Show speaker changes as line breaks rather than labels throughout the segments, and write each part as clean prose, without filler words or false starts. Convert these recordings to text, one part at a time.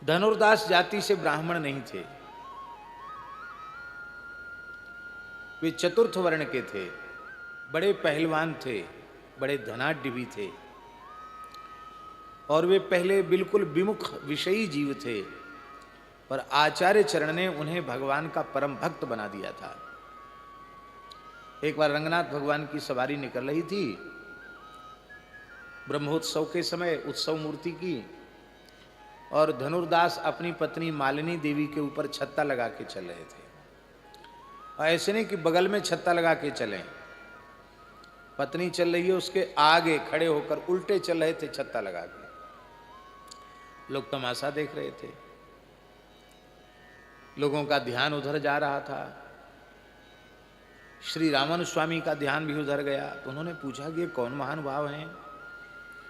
धनुर्दास जाति से ब्राह्मण नहीं थे, वे चतुर्थ वर्ण के थे, बड़े पहलवान थे, बड़े धनाढ्य भी थे, और वे पहले बिल्कुल विमुख विषयी जीव थे। पर आचार्य चरण ने उन्हें भगवान का परम भक्त बना दिया था। एक बार रंगनाथ भगवान की सवारी निकल रही थी, ब्रह्मोत्सव के समय उत्सव मूर्ति की, और धनुर्दास अपनी पत्नी मालिनी देवी के ऊपर छत्ता लगा के चल रहे थे। और ऐसे नहीं कि बगल में छत्ता लगा के चलें, पत्नी चल रही है उसके आगे खड़े होकर उल्टे चल रहे थे छत्ता लगा के। लोग तमाशा देख रहे थे, लोगों का ध्यान उधर जा रहा था। श्री रामानु स्वामी का ध्यान भी उधर गया, तो उन्होंने पूछा कि ये कौन महानुभाव हैं,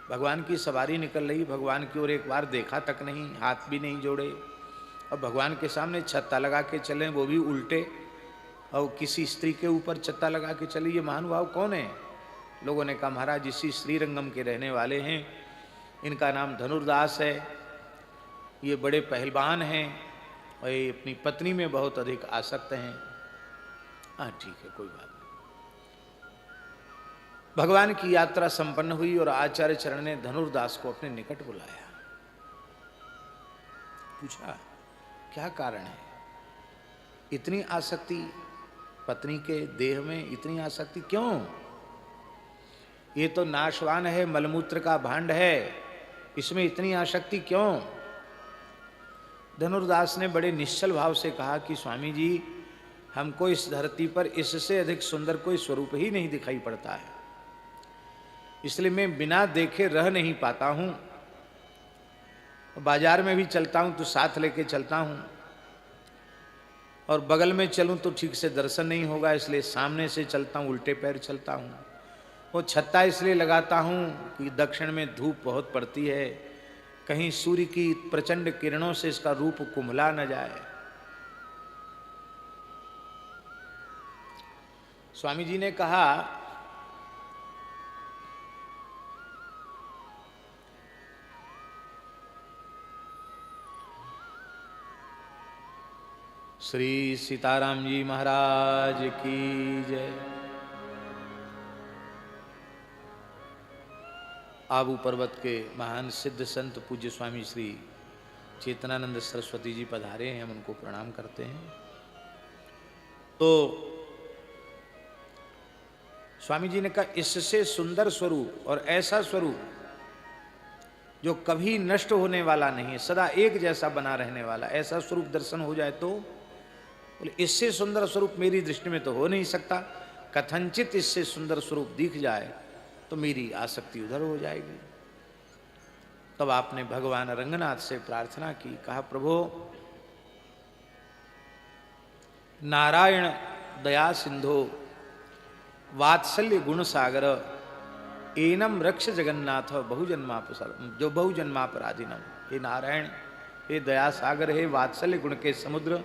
भगवान की सवारी निकल रही, भगवान की ओर एक बार देखा तक नहीं, हाथ भी नहीं जोड़े, और भगवान के सामने छत्ता लगा के चले, वो भी उल्टे, और किसी स्त्री के ऊपर छत्ता लगा के चले, ये महानुभाव कौन है? लोगों ने कहा महाराज इसी श्रीरंगम के रहने वाले हैं, इनका नाम धनुर्दास है, ये बड़े पहलवान हैं और ये अपनी पत्नी में बहुत अधिक आसक्त हैं। हाँ ठीक है, कोई बात नहीं। भगवान की यात्रा संपन्न हुई और आचार्य चरण ने धनुर्दास को अपने निकट बुलाया। पूछा क्या कारण है, इतनी आसक्ति पत्नी के देह में, इतनी आसक्ति क्यों? ये तो नाशवान है, मलमूत्र का भांड है, इसमें इतनी आसक्ति क्यों? धनुर्दास ने बड़े निश्चल भाव से कहा कि स्वामी जी, हमको इस धरती पर इससे अधिक सुंदर कोई स्वरूप ही नहीं दिखाई पड़ता है, इसलिए मैं बिना देखे रह नहीं पाता हूं। बाजार में भी चलता हूं तो साथ लेके चलता हूं, और बगल में चलूं तो ठीक से दर्शन नहीं होगा, इसलिए सामने से चलता हूं, उल्टे पैर चलता हूं। वो छत्ता इसलिए लगाता हूं कि दक्षिण में धूप बहुत पड़ती है, कहीं सूर्य की प्रचंड किरणों से इसका रूप कुम्हला न जाए। स्वामी जी ने कहा श्री सीताराम जी महाराज की जय। आबू पर्वत के महान सिद्ध संत पूज्य स्वामी श्री चेतनानंद सरस्वती जी पधारे हैं, हम उनको प्रणाम करते हैं। तो स्वामी जी ने कहा इससे सुंदर स्वरूप और ऐसा स्वरूप जो कभी नष्ट होने वाला नहीं है, सदा एक जैसा बना रहने वाला, ऐसा स्वरूप दर्शन हो जाए तो, बोले इससे सुंदर स्वरूप मेरी दृष्टि में तो हो नहीं सकता, कथनचित इससे सुंदर स्वरूप दिख जाए तो मेरी आसक्ति उधर हो जाएगी। तब आपने भगवान रंगनाथ से प्रार्थना की, कहा प्रभु नारायण दया सिंधो वात्सल्य गुण सागर एनम रक्ष जगन्नाथ जो बहुजन्मापराधीनम। हे नारायण, हे दया सागर, हे वात्सल्य गुण के समुद्र,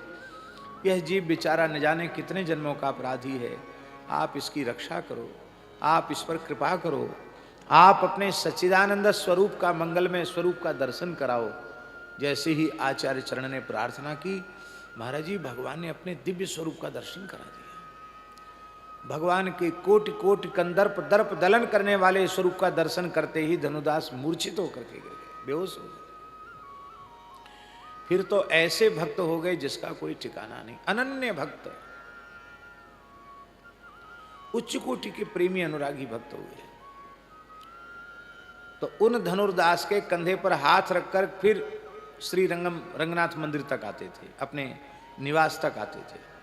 यह जीव बेचारा न जाने कितने जन्मों का अपराधी है, आप इसकी रक्षा करो, आप इस पर कृपा करो, आप अपने सच्चिदानंद स्वरूप का, मंगलमय स्वरूप का दर्शन कराओ। जैसे ही आचार्य चरण ने प्रार्थना की, महाराज जी भगवान ने अपने दिव्य स्वरूप का दर्शन करा दिया। भगवान के कोटि कोटि कंदर्प दर्प दलन करने वाले स्वरूप का दर्शन करते ही धनुदास मूर्छित होकर के गिर गए, बेहोश हो गए। फिर तो ऐसे भक्त हो गए जिसका कोई ठिकाना नहीं, अनन्य भक्त, उच्च कोटि के प्रेमी अनुरागी भक्त हो गए। तो उन धनुर्दास के कंधे पर हाथ रखकर फिर श्री रंगनाथ मंदिर तक आते थे, अपने निवास तक आते थे।